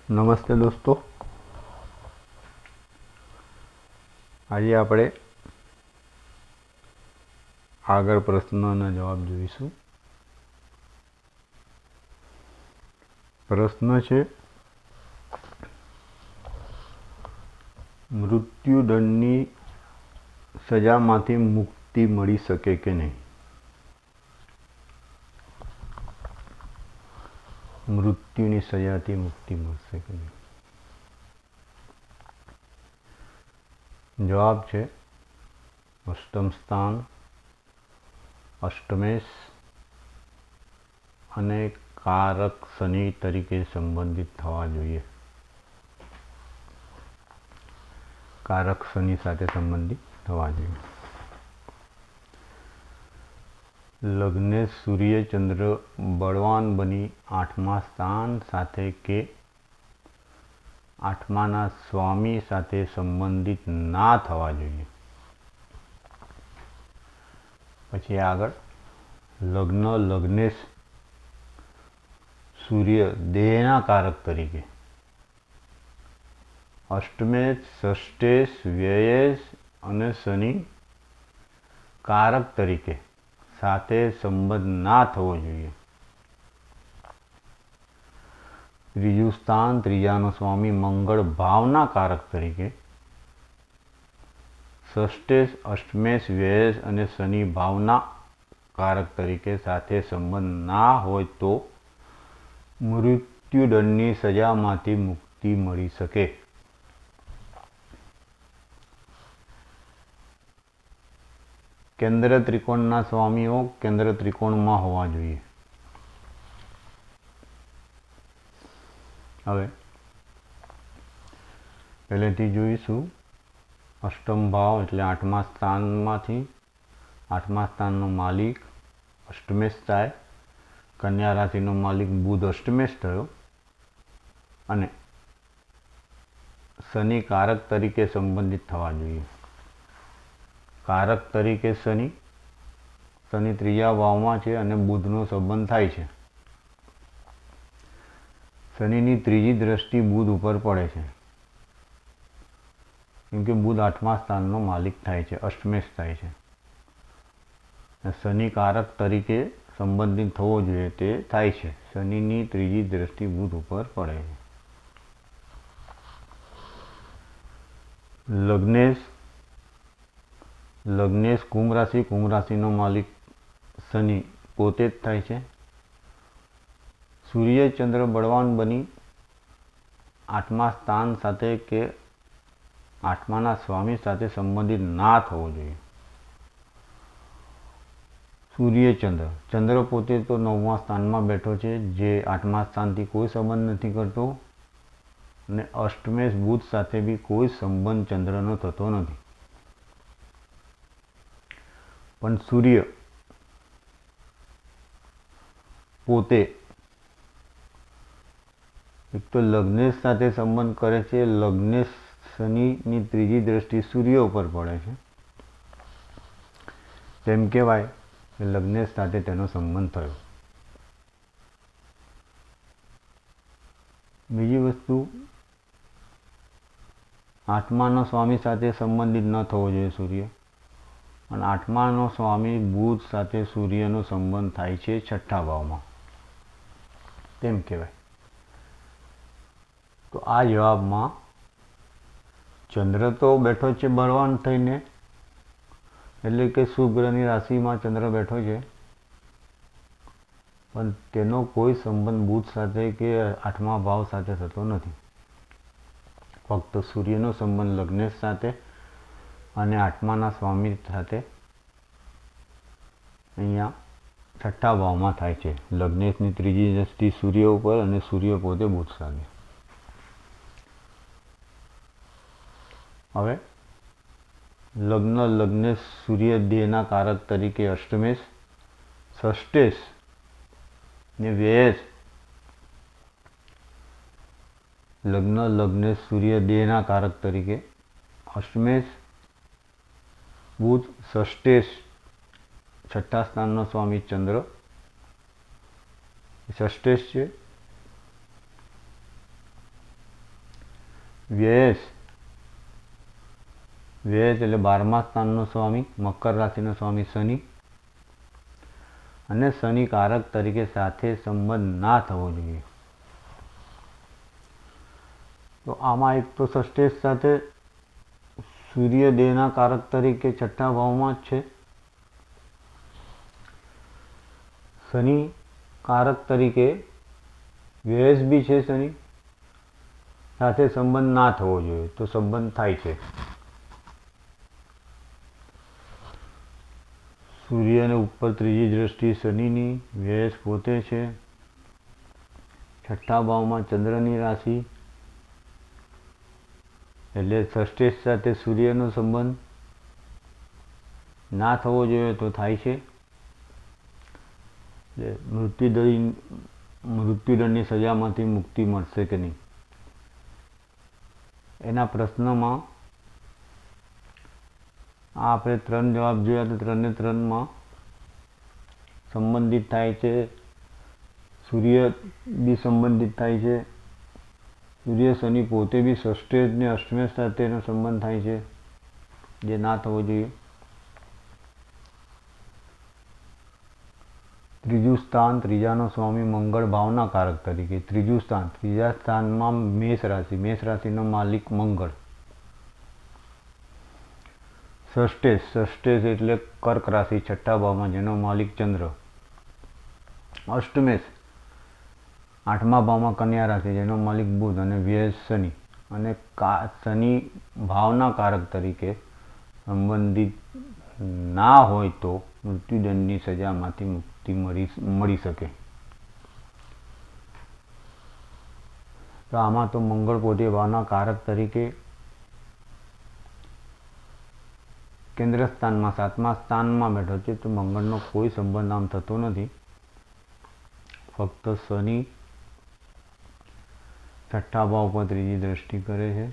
નમસ્તે દોસ્તો, આજે આપણે આગળ પ્રશ્નના જવાબ જોઈશું. પ્રશ્ન છે, મૃત્યુદંડની સજામાંથી મુક્તિ મળી શકે કે નહીં? મૃત્યુની સજાથી મુક્તિ મળશે કે નહીં? જવાબ છે અષ્ટમ સ્થાન, અષ્ટમેશ અને કારક શનિ તરીકે સંબંધિત થવા જોઈએ. કારક શનિ સાથે સંબંધિત થવા જોઈએ. લગ્નેશ સૂર્ય ચંદ્ર બળવાન બની આઠમા સ્થાન સાથે કે આઠમાના સ્વામી સાથે સંબંધિત ના થવા જોઈએ. પછી આગળ, લગ્નેશ સૂર્ય દેહના કારક તરીકે અષ્ટમેશ, ષષ્ઠેશ, વ્યયેશ અને શનિ કારક તરીકે સાથે સંબંધ ના થવો જોઈએ. ત્રીજું સ્થાન, ત્રીજાનો સ્વામી મંગળ ભાવના કારક તરીકે ષષ્ઠેશ, અષ્ટમેશ, વ્યયેશ અને શનિ ભાવના કારક તરીકે સાથે સંબંધ ના હોય તો મૃત્યુદંડની સજામાંથી મુક્તિ મળી શકે. કેન્દ્ર ત્રિકોણના સ્વામીઓ કેન્દ્ર ત્રિકોણમાં હોવા જોઈએ. હવે પહેલેથી જોઈશું. અષ્ટમ ભાવ એટલે આઠમા સ્થાનનો માલિક અષ્ટમેશ થાય. કન્યા રાશિનો માલિક બુધ અષ્ટમેશ થયો અને શનિ કારક તરીકે સંબંધિત થવા જોઈએ. કારક તરીકે શનિ ત્રીજા ભાવમાં છે અને બુધનો સંબંધ થાય છે. શનિની ત્રીજી દ્રષ્ટિ બુધ ઉપર પડે છે, કેમ કે બુધ આઠમા સ્થાનનો માલિક થાય છે, અષ્ટમેશ થાય છે. શનિ કારક તરીકે સંબંધિત થવો જોઈએ તે થાય છે. શનિની ત્રીજી દ્રષ્ટિ બુધ ઉપર પડે છે. લગ્નેશ કુંભ રાશિનો માલિક શનિ પોતે જ થાય છે. સૂર્ય ચંદ્ર બળવાન બની આઠમા સ્થાન સાથે કે આઠમાના સ્વામી સાથે સંબંધિત ના થવો જોઈએ. ચંદ્ર પોતે તો નવમા સ્થાનમાં બેઠો છે, જે આઠમા સ્થાનથી કોઈ સંબંધ નથી કરતો અને અષ્ટમેશ બુધ સાથે બી કોઈ સંબંધ ચંદ્રનો થતો નથી. પણ સૂર્ય પોતે એક તો લગ્નેશ સાથે સંબંધ કરે છે. લગ્નેશ શનિની ત્રીજી દ્રષ્ટિ સૂર્ય ઉપર પડે છે, તેમ કહેવાય કે લગ્નેશ સાથે તેનો સંબંધ થયો. બીજી વસ્તુ, આઠમાનો સ્વામી સાથે સંબંધિત ન થવો જોઈએ સૂર્ય. અને આઠમાનો સ્વામી બુધ સાથે સૂર્યનો સંબંધ થાય છે છઠ્ઠા ભાવમાં, તેમ કહેવાય. તો આ જવાબમાં ચંદ્ર તો બેઠો છે બળવાન થઈને, એટલે કે શુભ ગ્રહની રાશિમાં ચંદ્ર બેઠો છે, પણ તેનો કોઈ સંબંધ બુધ સાથે કે આઠમા ભાવ સાથે થતો નથી. ફક્ત સૂર્યનો સંબંધ લગ્નેશ સાથે અને આઠમાના સ્વામી સાથે અહીંયા છઠ્ઠા ભાવમાં થાય છે. લગ્નેશની ત્રીજી દ્રષ્ટિ સૂર્ય ઉપર અને સૂર્ય પોતે બુધ સાથે. હવે લગ્નેશ સૂર્ય દેહના કારક તરીકે અષ્ટમેશ, ષષ્ઠેશ ને વ્યયેશ. લગ્નેશ સૂર્ય દેહના કારક તરીકે અષ્ટમેશ, બુધ, ષષ્ઠેશ છઠ્ઠા સ્થાનનો સ્વામી ચંદ્ર ષષ્ઠેશ છે, વ્યય એટલે 12મા સ્થાનનો સ્વામી, મકર રાશિનો સ્વામી શનિ, અને શનિ કારક તરીકે સાથે સંબંધ ના થવો જોઈએ. તો આમાં એક તો ષષ્ઠેશ સાથે સૂર્ય દેહના કારક તરીકે છઠ્ઠા ભાવમાં જ છે. શનિ કારક તરીકે વ્યય બી છે, શનિ સાથે સંબંધ ના થવો જોઈએ, તો સંબંધ થાય છે. સૂર્યને ઉપર ત્રીજી દ્રષ્ટિ શનિની, વ્યય પોતે છે, છઠ્ઠા ભાવમાં ચંદ્રની રાશિ, એટલે ષષ્ઠેશ સાથે સૂર્યનો સંબંધ ના થવો જોઈએ તો થાય છે. એટલે મૃત્યુદંડની સજામાંથી મુક્તિ મળશે કે નહીં, એના પ્રશ્નમાં આપણે 3 જવાબ જોયા તો 3 ને 3માં સંબંધિત થાય છે. સૂર્ય બી સંબંધિત થાય છે. સૂર્ય શનિ પોતે બી ષષ્ઠેશ ને અષ્ટમેશ સાથેનો સંબંધ થાય છે, જે ના થવો જોઈએ. ત્રીજું સ્થાન, ત્રીજાનો સ્વામી મંગળ ભાવના કારક તરીકે, ત્રીજું સ્થાન, ત્રીજા સ્થાનમાં મેષ રાશિનો માલિક મંગળ. ષષ્ઠેશ એટલે કર્ક રાશિ, છઠ્ઠા ભાવમાં જેનો માલિક ચંદ્ર. અષ્ટમેશ 8મા ભાવમાં કન્યા રાશિ, જેનો માલિક બુધ, અને વ્યય શનિ. અને શનિ ભાવના કારક તરીકે સંબંધિત ના હોય તો મૃત્યુદંડની સજામાંથી મુક્તિ મળી શકે. તો આમાં તો મંગળ પોતે ભાવના કારક તરીકે કેન્દ્ર સ્થાનમાં 7મા સ્થાનમાં બેઠો છે, તો મંગળનો કોઈ સંબંધ આમ થતો નથી. ફક્ત શનિ છઠ્ઠા ભાવ પર ત્રીજી દ્રષ્ટિ કરે છે.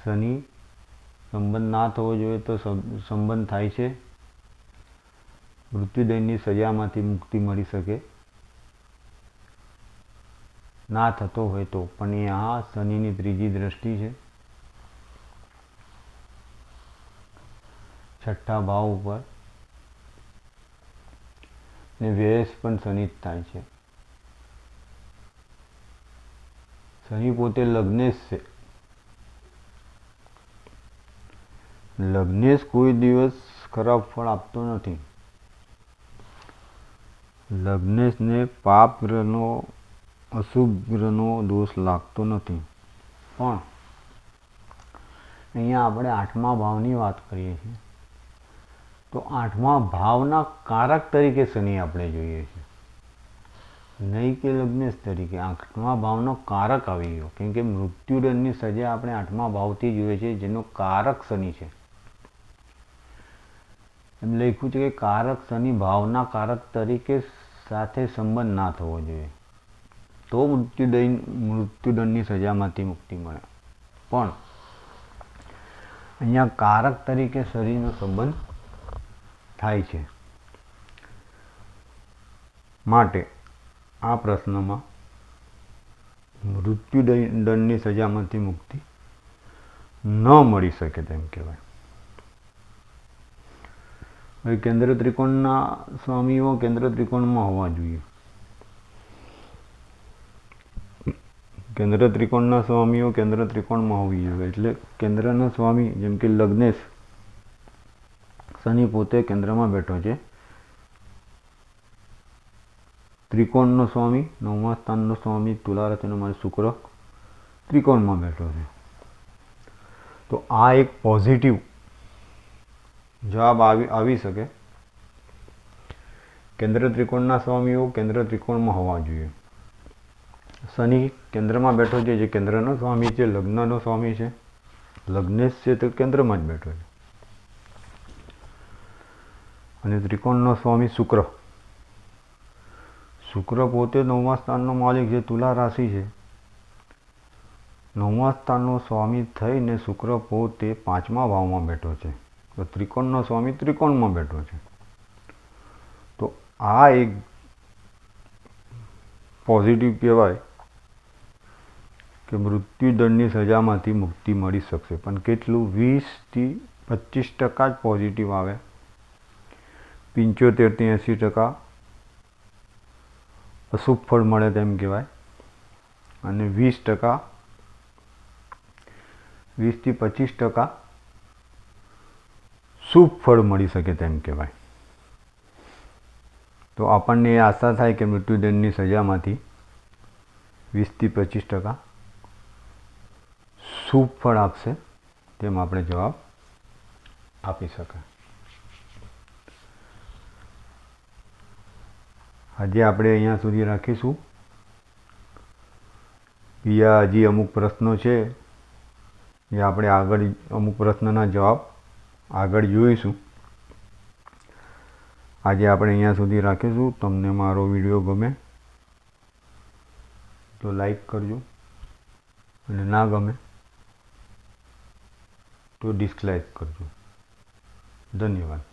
શનિ સંબંધ ના થવો જોઈએ તો સંબંધ થાય છે. મૃત્યુદંડની સજામાંથી મુક્તિ મળી શકે, ના થતો હોય તો. પણ આ શનિની ત્રીજી દ્રષ્ટિ છે છઠ્ઠા ભાવ ઉપર, ને વ્યય પણ શનિ જ થાય છે. શનિ પોતે લગ્નેશ છે. લગ્નેશ કોઈ દિવસ ખરાબ ફળ આપતો નથી. લગ્નેશને પાપ ગ્રહનો, અશુભ ગ્રહનો દોષ લાગતો નથી. પણ અહીંયા આપણે 8મા ભાવની વાત કરીએ છીએ, તો 8મા ભાવના કારક તરીકે શનિ આપણે જોઈએ છીએ, નહીં કે લગ્નેશ તરીકે. 8મા ભાવનો કારક આવી ગયો, કેમ કે મૃત્યુદંડની સજા આપણે 8મા ભાવથી જોઈએ છીએ, જેનો કારક શનિ છે. એમ લખ્યું છે કે કારક શનિ ભાવના કારક તરીકે સાથે સંબંધ ના થવો જોઈએ, તો મૃત્યુદંડની સજામાંથી મુક્તિ મળે. પણ અહીંયા કારક તરીકે શનિનો સંબંધ થાય છે. માટે આ પ્રશ્નમાં મૃત્યુદંડની સજામાંથી મુક્તિ ન મળી શકે તેમ કહેવાય. હવે કેન્દ્ર ત્રિકોણના સ્વામીઓ કેન્દ્ર ત્રિકોણમાં હોવા જોઈએ. કેન્દ્ર ત્રિકોણના સ્વામીઓ કેન્દ્ર ત્રિકોણમાં હોવી જોઈએ. એટલે કેન્દ્રના સ્વામી જેમ કે લગ્નેશ શનિ પોતે કેન્દ્રમાં બેઠો છે. ત્રિકોણનો સ્વામી 9મા સ્થાનનો સ્વામી તુલા રાશિનો માલિક શુક્ર ત્રિકોણમાં બેઠો છે. તો આ એક પોઝિટિવ જવાબ આવી શકે. કેન્દ્ર ત્રિકોણના સ્વામીઓ કેન્દ્ર ત્રિકોણમાં હોવા જોઈએ. શનિ કેન્દ્રમાં બેઠો છે, જે કેન્દ્રનો સ્વામી છે, લગ્નનો સ્વામી છે. લગ્નેશ છે તો કેન્દ્રમાં જ બેઠો છે. અને ત્રિકોણનો સ્વામી શુક્ર પોતે 9મા સ્થાનનો માલિક છે, તુલા રાશિ છે. 9મા સ્થાનનો સ્વામી થઈને શુક્ર પોતે 5મા ભાવમાં બેઠો છે, તો ત્રિકોણનો સ્વામી ત્રિકોણમાં બેઠો છે. તો આ એક પોઝિટિવ કહેવાય કે મૃત્યુદંડની સજામાંથી મુક્તિ મળી શકશે, પણ કેટલું? 20 થી 25% જ પોઝિટિવ આવે, 75 થી 80% અશુભ ફળ મળે તેમ કહેવાય, અને 20% 20 થી 25% શુભ ફળ મળી શકે તેમ કહેવાય. તો આપણને એ આશા થાય કે મૃત્યુદંડની સજામાંથી 20 થી 25% શુભ ફળ આપશે, તેમ આપણે જવાબ આપી શકાય. આજે આપણે અહીંયા સુધી રાખીશું. બીજા હજી અમુક પ્રશ્નો છે જે આપણે આગળ અમુક પ્રશ્નના જવાબ આગળ જોઈશું. આજે આપણે અહીંયા સુધી રાખીશું. તમને મારો વિડીયો ગમે તો લાઈક કરજો, અને ના ગમે તો ડિસલાઈક કરજો. ધન્યવાદ.